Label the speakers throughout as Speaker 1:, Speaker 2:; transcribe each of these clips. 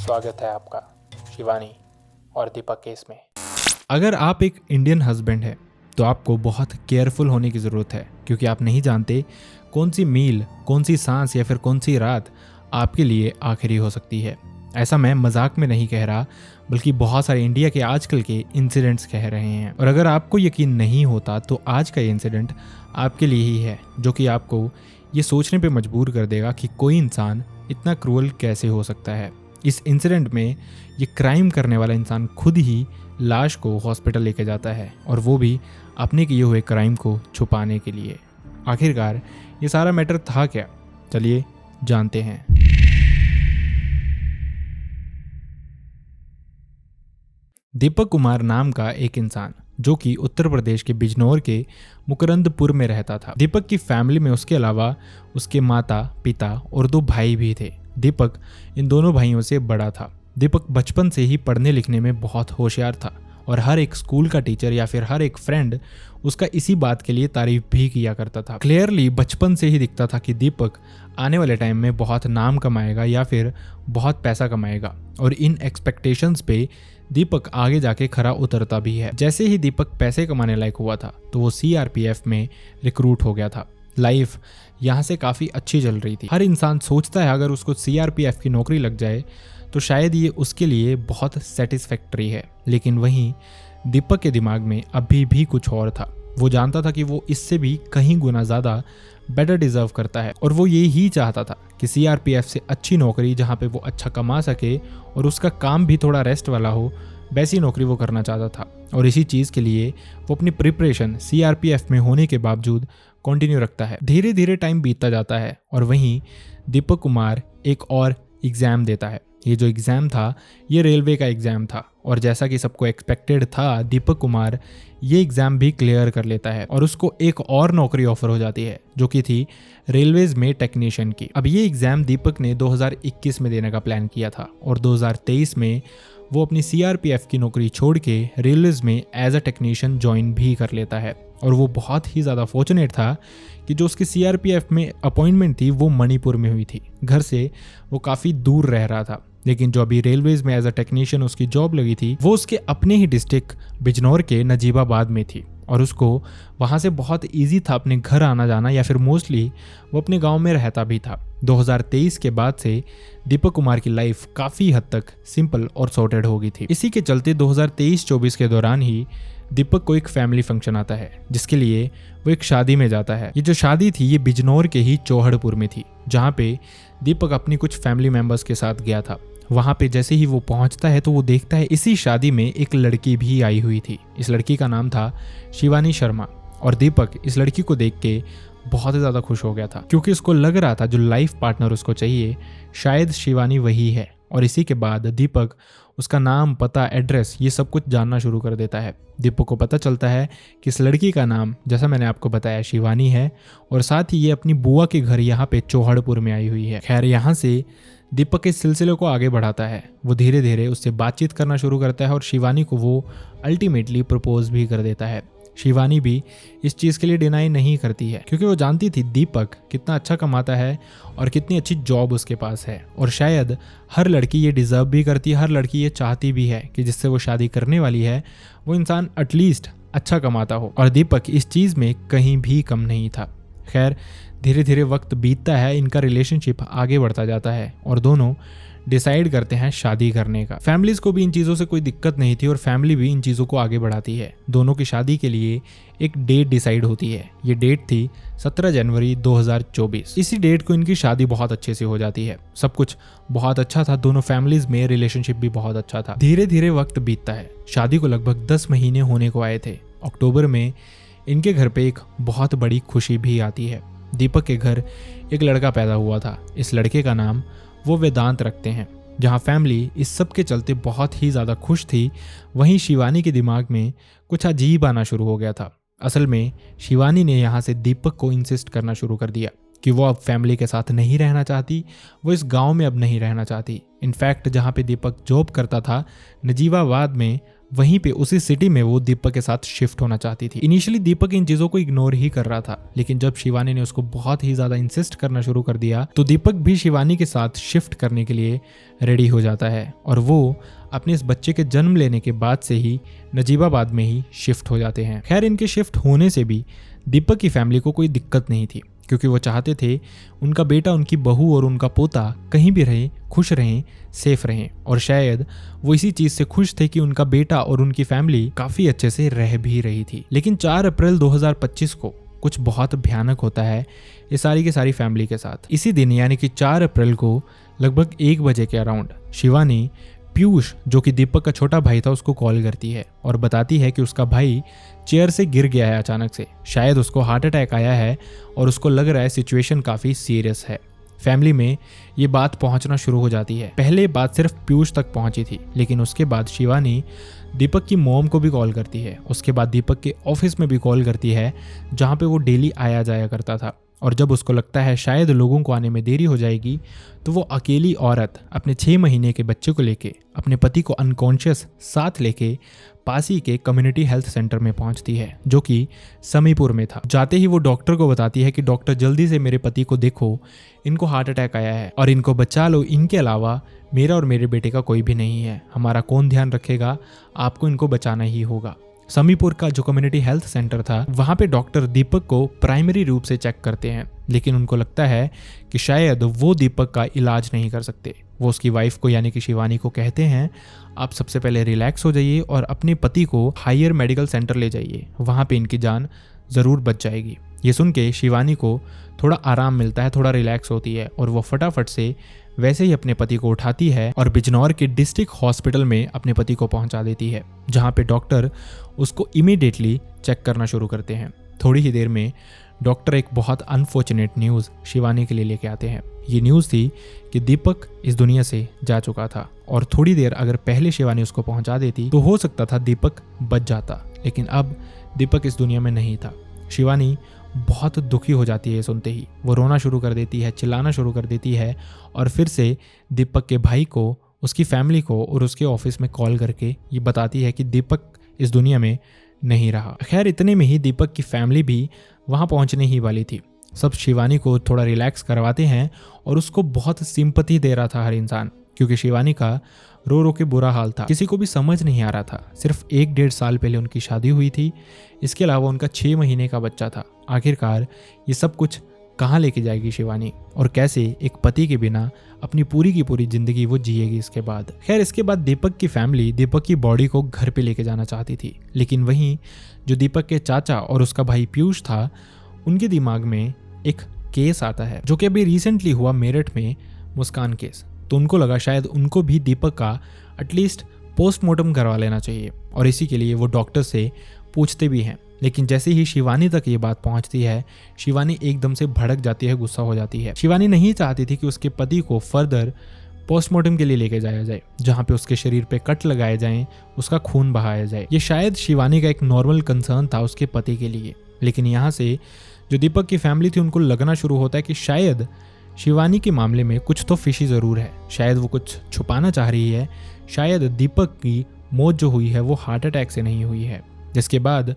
Speaker 1: स्वागत है आपका शिवानी और दीपक केस में।
Speaker 2: अगर आप एक इंडियन हस्बैंड है तो आपको बहुत केयरफुल होने की ज़रूरत है, क्योंकि आप नहीं जानते कौन सी मील, कौन सी सांस या फिर कौन सी रात आपके लिए आखिरी हो सकती है। ऐसा मैं मजाक में नहीं कह रहा, बल्कि बहुत सारे इंडिया के आजकल के इंसिडेंट्स कह रहे हैं। और अगर आपको यकीन नहीं होता तो आज का ये इंसिडेंट आपके लिए ही है, जो कि आपको ये सोचने पे मजबूर कर देगा कि कोई इंसान इतना क्रूअल कैसे हो सकता है। इस इंसिडेंट में ये क्राइम करने वाला इंसान खुद ही लाश को हॉस्पिटल लेके जाता है, और वो भी अपने किए हुए क्राइम को छुपाने के लिए। आखिरकार ये सारा मैटर था क्या, चलिए जानते हैं। दीपक कुमार नाम का एक इंसान जो कि उत्तर प्रदेश के बिजनौर के मुकरंदपुर में रहता था। दीपक की फैमिली में उसके अलावा उसके माता, पिता और 2 भाई भी थे। दीपक इन दोनों भाइयों से बड़ा था। दीपक बचपन से ही पढ़ने लिखने में बहुत होशियार था, और हर एक स्कूल का टीचर या फिर हर एक फ्रेंड उसका इसी बात के लिए तारीफ भी किया करता था। क्लियरली बचपन से ही दिखता था कि दीपक आने वाले टाइम में बहुत नाम कमाएगा या फिर बहुत पैसा कमाएगा, और इन एक्सपेक्टेशंस पे दीपक आगे जाके खरा उतरता भी है। जैसे ही दीपक पैसे कमाने लायक हुआ था तो वो CRPF में रिक्रूट हो गया था। लाइफ यहाँ से काफ़ी अच्छी चल रही थी। हर इंसान सोचता है अगर उसको CRPF की नौकरी लग जाए तो शायद ये उसके लिए बहुत सेटिस्फैक्टरी है, लेकिन वहीं दीपक के दिमाग में अभी भी कुछ और था। वो जानता था कि वो इससे भी कहीं गुना ज़्यादा बेटर डिजर्व करता है, और वो ये ही चाहता था कि CRPF से अच्छी नौकरी जहाँ पे वो अच्छा कमा सके और उसका काम भी थोड़ा रेस्ट वाला हो, वैसी नौकरी वो करना चाहता था। और इसी चीज़ के लिए वो अपनी प्रिपरेशन CRPF में होने के बावजूद कंटिन्यू रखता है। धीरे धीरे टाइम बीतता जाता है, और वहीं दीपक कुमार एक और एग्ज़ाम देता है। ये जो एग्ज़ाम था ये रेलवे का एग्ज़ाम था, और जैसा कि सबको एक्सपेक्टेड था दीपक कुमार ये एग्ज़ाम भी क्लियर कर लेता है, और उसको एक और नौकरी ऑफर हो जाती है जो कि थी रेलवेज़ में टेक्नीशियन की। अब ये एग्ज़ाम दीपक ने 2021 में देने का प्लान किया था, और 2023 में वो अपनी CRPF की नौकरी छोड़ के रेलवेज़ में एज अ टेक्नीशियन ज्वाइन भी कर लेता है। और वो बहुत ही ज़्यादा फॉर्चुनेट था कि जो उसकी CRPF में अपॉइंटमेंट थी वो मणिपुर में हुई थी। घर से वो काफ़ी दूर रह रहा था, लेकिन जो अभी रेलवेज़ में एज अ टेक्नीशियन उसकी जॉब लगी थी वो उसके अपने ही डिस्ट्रिक्ट बिजनौर के नजीबाबाद में थी, और उसको वहाँ से बहुत इजी था अपने घर आना जाना, या फिर मोस्टली वो अपने गांव में रहता भी था। 2023 के बाद से दीपक कुमार की लाइफ काफ़ी हद तक सिंपल और सॉर्टेड हो गई थी। इसी के चलते 2023-24 के दौरान ही दीपक को एक फैमिली फंक्शन आता है, जिसके लिए वो एक शादी में जाता है। ये जो शादी थी ये बिजनौर के ही चौहड़पुर में थी, जहाँ पे दीपक अपनी कुछ फैमिली मेंबर्स के साथ गया था। वहाँ पे जैसे ही वो पहुँचता है तो वो देखता है इसी शादी में एक लड़की भी आई हुई थी। इस लड़की का नाम था शिवानी शर्मा, और दीपक इस लड़की को देख के बहुत ही ज़्यादा खुश हो गया था, क्योंकि उसको लग रहा था जो लाइफ पार्टनर उसको चाहिए शायद शिवानी वही है। और इसी के बाद दीपक उसका नाम, पता, एड्रेस ये सब कुछ जानना शुरू कर देता है। दीपक को पता चलता है कि इस लड़की का नाम, जैसा मैंने आपको बताया, शिवानी है, और साथ ही ये अपनी बुआ के घर यहाँ पे चौहड़पुर में आई हुई है। खैर, यहाँ से दीपक इस सिलसिले को आगे बढ़ाता है। वो धीरे धीरे उससे बातचीत करना शुरू करता है, और शिवानी को वो अल्टीमेटली प्रपोज भी कर देता है। शिवानी भी इस चीज़ के लिए डिनाई नहीं करती है, क्योंकि वो जानती थी दीपक कितना अच्छा कमाता है और कितनी अच्छी जॉब उसके पास है, और शायद हर लड़की ये डिज़र्व भी करती है, हर लड़की ये चाहती भी है कि जिससे वो शादी करने वाली है वो इंसान एटलीस्ट अच्छा कमाता हो, और दीपक इस चीज़ में कहीं भी कम नहीं था। खैर, धीरे धीरे वक्त बीतता है, इनका रिलेशनशिप आगे बढ़ता जाता है, और दोनों डिसाइड करते हैं शादी करने का। फैमिलीज़ को भी इन चीज़ों से कोई दिक्कत नहीं थी, और फैमिली भी इन चीज़ों को आगे बढ़ाती है। दोनों की शादी के लिए एक डेट डिसाइड होती है। ये डेट थी 17 जनवरी 2024। इसी डेट को इनकी शादी बहुत अच्छे से हो जाती है। सब कुछ बहुत अच्छा था, दोनों फैमिलीज़ में रिलेशनशिप भी बहुत अच्छा था। धीरे धीरे वक्त बीतता है, शादी को लगभग 10 महीने होने को आए थे। अक्टूबर में इनके घर पे एक बहुत बड़ी खुशी भी आती है। दीपक के घर एक लड़का पैदा हुआ था। इस लड़के का नाम वो वेदांत रखते हैं। जहाँ फैमिली इस सब के चलते बहुत ही ज़्यादा खुश थी, वहीं शिवानी के दिमाग में कुछ अजीब आना शुरू हो गया था। असल में शिवानी ने यहाँ से दीपक को इंसिस्ट करना शुरू कर दिया कि वो अब फैमिली के साथ नहीं रहना चाहती, वो इस गांव में अब नहीं रहना चाहती। इनफैक्ट जहाँ पे दीपक जॉब करता था नजीबाबाद में, वहीं पे उसी सिटी में वो दीपक के साथ शिफ्ट होना चाहती थी। इनिशियली दीपक इन चीजों को इग्नोर ही कर रहा था, लेकिन जब शिवानी ने उसको बहुत ही ज्यादा इंसिस्ट करना शुरू कर दिया तो दीपक भी शिवानी के साथ शिफ्ट करने के लिए रेडी हो जाता है और वो अपने इस बच्चे के जन्म लेने के बाद से ही नजीबाबाद में ही शिफ्ट हो जाते हैं। खैर, इनके शिफ्ट होने से भी दीपक की फैमिली को कोई दिक्कत नहीं थी, क्योंकि वो चाहते थे उनका बेटा, उनकी बहू और उनका पोता कहीं भी रहे, खुश रहें, सेफ रहें। और शायद वो इसी चीज से खुश थे कि उनका बेटा और उनकी फैमिली काफी अच्छे से रह भी रही थी। लेकिन 4 अप्रैल 2025 को कुछ बहुत भयानक होता है ये सारी की सारी फैमिली के साथ। इसी दिन यानी कि 4 अप्रैल को लगभग 1 बजे के अराउंड शिवानी पीयूष, जो कि दीपक का छोटा भाई था, उसको कॉल करती है और बताती है कि उसका भाई चेयर से गिर गया है अचानक से। शायद उसको हार्ट अटैक आया है और उसको लग रहा है सिचुएशन काफ़ी सीरियस है। फैमिली में ये बात पहुंचना शुरू हो जाती है। पहले बात सिर्फ पीयूष तक पहुंची थी, लेकिन उसके बाद शिवानी दीपक की मॉम को भी कॉल करती है। उसके बाद दीपक के ऑफिस में भी कॉल करती है, जहाँ पे वो डेली आया जाया करता था। और जब उसको लगता है शायद लोगों को आने में देरी हो जाएगी, तो वो अकेली औरत अपने 6 महीने के बच्चे को लेके, अपने पति को अनकॉन्शियस साथ लेके पास ही के कम्युनिटी हेल्थ सेंटर में पहुंचती है, जो कि समीपुर में था। जाते ही वो डॉक्टर को बताती है कि डॉक्टर, जल्दी से मेरे पति को देखो, इनको हार्ट अटैक आया है और इनको बचा लो, इनके अलावा मेरा और मेरे बेटे का कोई भी नहीं है, हमारा कौन ध्यान रखेगा, आपको इनको बचाना ही होगा। समीपुर का जो कम्युनिटी हेल्थ सेंटर था, वहाँ पे डॉक्टर दीपक को प्राइमरी रूप से चेक करते हैं, लेकिन उनको लगता है कि शायद वो दीपक का इलाज नहीं कर सकते। वो उसकी वाइफ को यानी कि शिवानी को कहते हैं, आप सबसे पहले रिलैक्स हो जाइए और अपने पति को हायर मेडिकल सेंटर ले जाइए, वहाँ पे इनकी जान ज़रूर बच जाएगी। ये सुन के शिवानी को थोड़ा आराम मिलता है, थोड़ा रिलैक्स होती है और वो फटाफट से वैसे ही अपने पति को उठाती है और बिजनौर के डिस्ट्रिक्ट हॉस्पिटल में अपने पति को पहुंचा देती है, जहां पे डॉक्टर उसको इमीडिएटली चेक करना शुरू करते हैं। थोड़ी ही देर में डॉक्टर एक बहुत अनफॉर्चुनेट न्यूज़ शिवानी के लिए लेके आते हैं। ये न्यूज़ थी कि दीपक इस दुनिया से जा चुका था और थोड़ी देर अगर पहले शिवानी उसको पहुंचा देती तो हो सकता था दीपक बच जाता, लेकिन अब दीपक इस दुनिया में नहीं था। शिवानी बहुत दुखी हो जाती है सुनते ही। वो रोना शुरू कर देती है, चिल्लाना शुरू कर देती है और फिर से दीपक के भाई को, उसकी फैमिली को और उसके ऑफिस में कॉल करके ये बताती है कि दीपक इस दुनिया में नहीं रहा। खैर, इतने में ही दीपक की फैमिली भी वहाँ पहुँचने ही वाली थी। सब शिवानी को थोड़ा रिलैक्स करवाते हैं और उसको बहुत सिंपैथी दे रहा था हर इंसान, क्योंकि शिवानी का रो रो के बुरा हाल था। किसी को भी समझ नहीं आ रहा था। सिर्फ 1-1.5 साल पहले उनकी शादी हुई थी, इसके अलावा उनका 6 महीने का बच्चा था। आखिरकार ये सब कुछ कहाँ लेके जाएगी शिवानी और कैसे एक पति के बिना अपनी पूरी की पूरी जिंदगी वो जिएगी इसके बाद। खैर, इसके बाद दीपक की फैमिली दीपक की बॉडी को घर पे लेके जाना चाहती थी, लेकिन वहीं जो दीपक के चाचा और उसका भाई पीयूष था, उनके दिमाग में एक केस आता है जो कि अभी रिसेंटली हुआ मेरठ में, मुस्कान केस। तो उनको लगा शायद उनको भी दीपक का एटलीस्ट पोस्टमार्टम करवा लेना चाहिए और इसी के लिए वो डॉक्टर से पूछते भी हैं। लेकिन जैसे ही शिवानी तक ये बात पहुंचती है, शिवानी एकदम से भड़क जाती है, गुस्सा हो जाती है। शिवानी नहीं चाहती थी कि उसके पति को फर्दर पोस्टमार्टम के लिए लेके जाया जाए, जहाँ पे उसके शरीर पे कट लगाए जाएं, उसका खून बहाया जाए। ये शायद शिवानी का एक नॉर्मल कंसर्न था उसके पति के लिए, लेकिन यहाँ से जो दीपक की फैमिली थी उनको लगना शुरू होता है कि शायद शिवानी के मामले में कुछ तो फिशी ज़रूर है, शायद वो कुछ छुपाना चाह रही है, शायद दीपक की मौत जो हुई है वो हार्ट अटैक से नहीं हुई है। जिसके बाद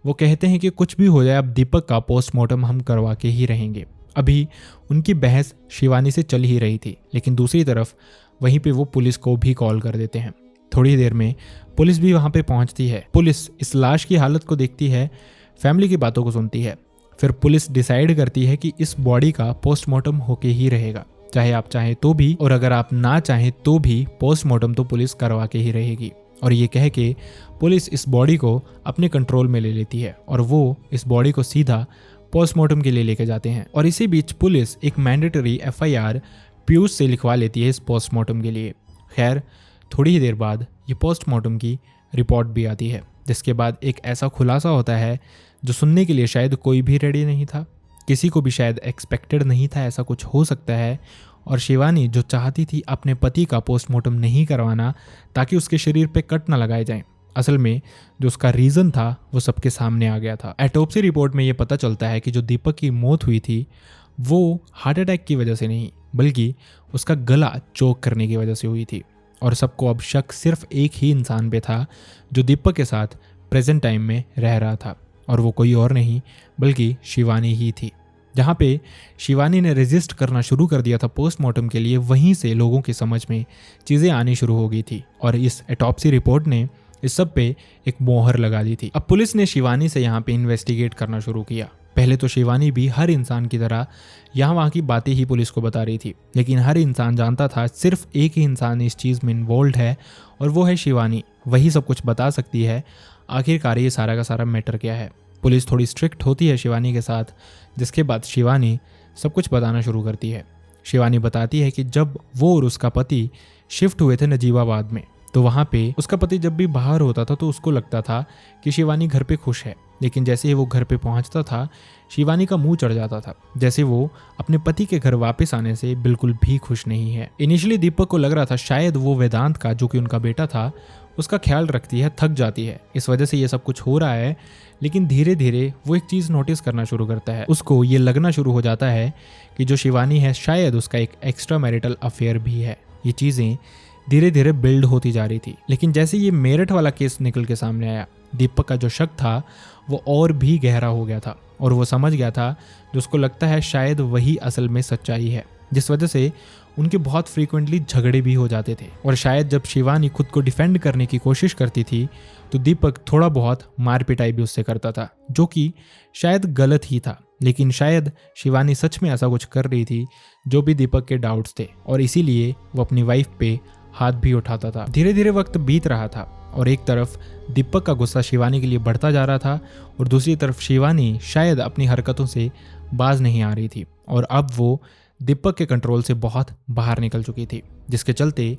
Speaker 2: वो कहते हैं कि कुछ भी हो जाए, अब दीपक का पोस्टमार्टम हम करवा के ही रहेंगे। अभी उनकी बहस शिवानी से चल ही रही थी, लेकिन दूसरी तरफ वहीं पे वो पुलिस को भी कॉल कर देते हैं। थोड़ी देर में पुलिस भी वहाँ पे पहुँचती है। पुलिस इस लाश की हालत को देखती है, फैमिली की बातों को सुनती है। फिर पुलिस डिसाइड करती है कि इस बॉडी का पोस्टमार्टम होके ही रहेगा, चाहे आप चाहें तो भी और अगर आप ना चाहें तो भी पोस्टमार्टम तो पुलिस करवा के ही रहेगी। और ये कह के पुलिस इस बॉडी को अपने कंट्रोल में ले लेती है और वो इस बॉडी को सीधा पोस्टमार्टम के लिए लेके जाते हैं। और इसी बीच पुलिस एक मैंडेटरी FIR पीयूष से लिखवा लेती है इस पोस्टमार्टम के लिए। खैर, थोड़ी ही देर बाद ये पोस्टमार्टम की रिपोर्ट भी आती है, जिसके बाद एक ऐसा खुलासा होता है जो सुनने के लिए शायद कोई भी रेडी नहीं था, किसी को भी शायद एक्सपेक्टेड नहीं था ऐसा कुछ हो सकता है। और शिवानी जो चाहती थी अपने पति का पोस्टमार्टम नहीं करवाना ताकि उसके शरीर पे कट ना लगाए जाएं, असल में जो उसका रीज़न था वो सबके सामने आ गया था। ऑटोप्सी रिपोर्ट में ये पता चलता है कि जो दीपक की मौत हुई थी वो हार्ट अटैक की वजह से नहीं, बल्कि उसका गला चोक करने की वजह से हुई थी। और सबको अब शक सिर्फ एक ही इंसान पे था जो दीपक के साथ प्रेजेंट टाइम में रह रहा था, और वो कोई और नहीं बल्कि शिवानी ही थी। जहाँ पे शिवानी ने रेजिस्ट करना शुरू कर दिया था पोस्टमार्टम के लिए, वहीं से लोगों की समझ में चीज़ें आनी शुरू हो गई थी और इस ऑटोप्सी रिपोर्ट ने इस सब पे एक मोहर लगा दी थी। अब पुलिस ने शिवानी से यहाँ पे इन्वेस्टिगेट करना शुरू किया। पहले तो शिवानी भी हर इंसान की तरह यहाँ वहाँ की बातें ही पुलिस को बता रही थी, लेकिन हर इंसान जानता था सिर्फ एक ही इंसान इस चीज़ में इन्वॉल्व है और वो है शिवानी। वही सब कुछ बता सकती है आखिरकार ये सारा का सारा मैटर क्या है। पुलिस थोड़ी स्ट्रिक्ट होती है शिवानी के साथ, जिसके बाद शिवानी सब कुछ बताना शुरू करती है। शिवानी बताती है कि जब वो और उसका पति शिफ्ट हुए थे नजीबाबाद में, तो वहाँ पे उसका पति जब भी बाहर होता था तो उसको लगता था कि शिवानी घर पे खुश है, लेकिन जैसे ही वो घर पे पहुँचता था शिवानी का मुंह चढ़ जाता था, जैसे वो अपने पति के घर वापस आने से बिल्कुल भी खुश नहीं है। इनिशियली दीपक को लग रहा था शायद वो वेदांत का, जो कि उनका बेटा था, उसका ख्याल रखती है, थक जाती है, इस वजह से ये सब कुछ हो रहा है। लेकिन धीरे धीरे वो एक चीज़ नोटिस करना शुरू करता है। उसको ये लगना शुरू हो जाता है कि जो शिवानी है शायद उसका एक एक्स्ट्रा मैरिटल अफेयर भी है। ये चीज़ें धीरे धीरे बिल्ड होती जा रही थी। लेकिन जैसे ये मेरठ वाला केस निकल के सामने आया, दीपक का जो शक था वो और भी गहरा हो गया था और वो समझ गया था जो उसको लगता है शायद वही असल में सच्चाई है, जिस वजह से उनके बहुत फ्रीक्वेंटली झगड़े भी हो जाते थे। और शायद जब शिवानी खुद को डिफेंड करने की कोशिश करती थी तो दीपक थोड़ा बहुत मार पिटाई भी उससे करता था, जो कि शायद गलत ही था। लेकिन शायद शिवानी सच में ऐसा कुछ कर रही थी जो भी दीपक के डाउट्स थे, और इसीलिए वो अपनी वाइफ पे हाथ भी उठाता था। धीरे धीरे वक्त बीत रहा था और एक तरफ दीपक का गुस्सा शिवानी के लिए बढ़ता जा रहा था और दूसरी तरफ शिवानी शायद अपनी हरकतों से बाज नहीं आ रही थी और अब वो दीपक के कंट्रोल से बहुत बाहर निकल चुकी थी, जिसके चलते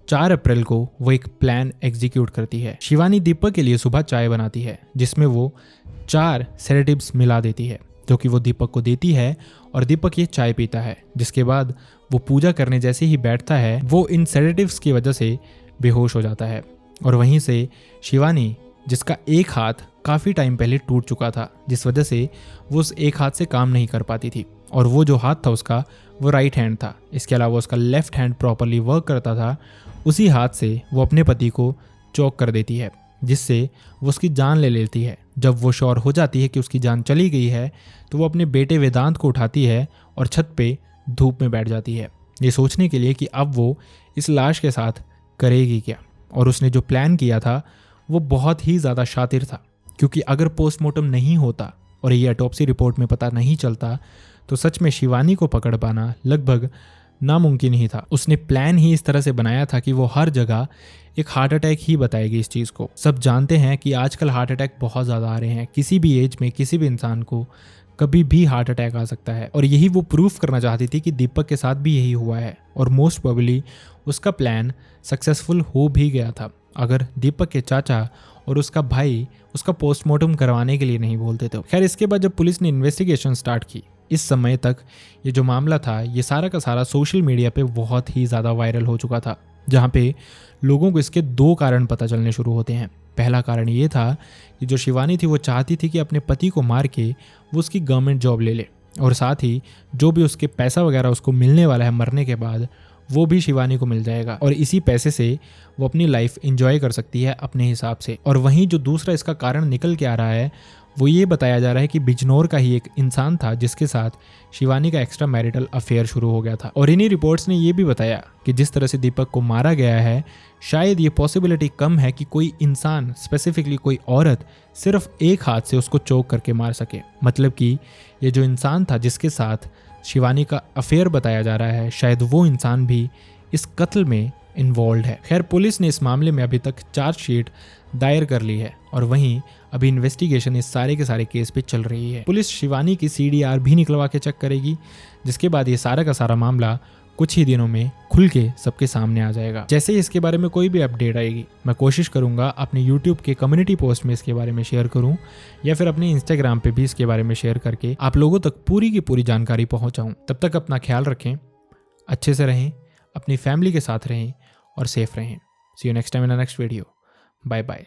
Speaker 2: 4 अप्रैल को वो एक प्लान एग्जीक्यूट करती है। शिवानी दीपक के लिए सुबह चाय बनाती है जिसमें वो 4 सेडेटिव्स मिला देती है, जो कि वो दीपक को देती है और दीपक ये चाय पीता है। जिसके बाद वो पूजा करने जैसे ही बैठता है वो इन सेडेटिव्स की वजह से बेहोश हो जाता है और वहीं से शिवानी, जिसका एक हाथ काफ़ी टाइम पहले टूट चुका था, जिस वजह से वो उस एक हाथ से काम नहीं कर पाती थी, और वो जो हाथ था उसका वो राइट हैंड था। इसके अलावा उसका लेफ्ट हैंड प्रॉपरली वर्क करता था। उसी हाथ से वो अपने पति को चोक कर देती है, जिससे वो उसकी जान ले लेती है। जब वो श्योर हो जाती है कि उसकी जान चली गई है तो वो अपने बेटे वेदांत को उठाती है और छत पे धूप में बैठ जाती है, ये सोचने के लिए कि अब वो इस लाश के साथ करेगी क्या। और उसने जो प्लान किया था वो बहुत ही ज़्यादा शातिर था, क्योंकि अगर पोस्टमार्टम नहीं होता और ये ऑटोप्सी रिपोर्ट में पता नहीं चलता तो सच में शिवानी को पकड़ पाना लगभग नामुमकिन ही था। उसने प्लान ही इस तरह से बनाया था कि वो हर जगह एक हार्ट अटैक ही बताएगी इस चीज़ को। सब जानते हैं कि आजकल हार्ट अटैक बहुत ज़्यादा आ रहे हैं, किसी भी एज में किसी भी इंसान को कभी भी हार्ट अटैक आ सकता है, और यही वो प्रूफ करना चाहती थी कि दीपक के साथ भी यही हुआ है और मोस्ट प्रोबेबली उसका प्लान सक्सेसफुल हो भी गया था अगर दीपक के चाचा और उसका भाई उसका पोस्टमार्टम करवाने के लिए नहीं बोलते थे। खैर, इसके बाद जब पुलिस ने इन्वेस्टिगेशन स्टार्ट की, इस समय तक ये जो मामला था ये सारा का सारा सोशल मीडिया पे बहुत ही ज़्यादा वायरल हो चुका था, जहाँ पे लोगों को इसके 2 कारण पता चलने शुरू होते हैं। पहला कारण ये था कि जो शिवानी थी वो चाहती थी कि अपने पति को मार के वो उसकी गवर्नमेंट जॉब ले ले, और साथ ही जो भी उसके पैसा वगैरह उसको मिलने वाला है मरने के बाद वो भी शिवानी को मिल जाएगा, और इसी पैसे से वो अपनी लाइफ एंजॉय कर सकती है अपने हिसाब से। और वहीं जो दूसरा इसका कारण निकल के आ रहा है वो ये बताया जा रहा है कि बिजनौर का ही एक इंसान था जिसके साथ शिवानी का एक्स्ट्रा मैरिटल अफेयर शुरू हो गया था। और इन्हीं रिपोर्ट्स ने ये भी बताया कि जिस तरह से दीपक को मारा गया है, शायद ये पॉसिबिलिटी कम है कि कोई इंसान, स्पेसिफिकली कोई औरत, सिर्फ एक हाथ से उसको चोक करके मार सके। मतलब कि ये जो इंसान था जिसके साथ शिवानी का अफेयर बताया जा रहा है, शायद वो इंसान भी इस कत्ल में इन्वॉल्व है। खैर, पुलिस ने इस मामले में अभी तक चार्जशीट दायर कर ली है और वहीं अभी इन्वेस्टिगेशन इस सारे के सारे केस पे चल रही है। पुलिस शिवानी की CDR भी निकलवा के चेक करेगी, जिसके बाद ये सारा का सारा मामला कुछ ही दिनों में खुल के सबके सामने आ जाएगा। जैसे ही इसके बारे में कोई भी अपडेट आएगी मैं कोशिश करूंगा अपने YouTube के कम्युनिटी पोस्ट में इसके बारे में शेयर करूं, या फिर अपने Instagram पे भी इसके बारे में शेयर करके आप लोगों तक पूरी की पूरी जानकारी पहुंचाऊं। तब तक अपना ख्याल रखें, अच्छे से रहें, अपनी फैमिली के साथ रहें और सेफ रहें। See you next time in the next video. Bye bye.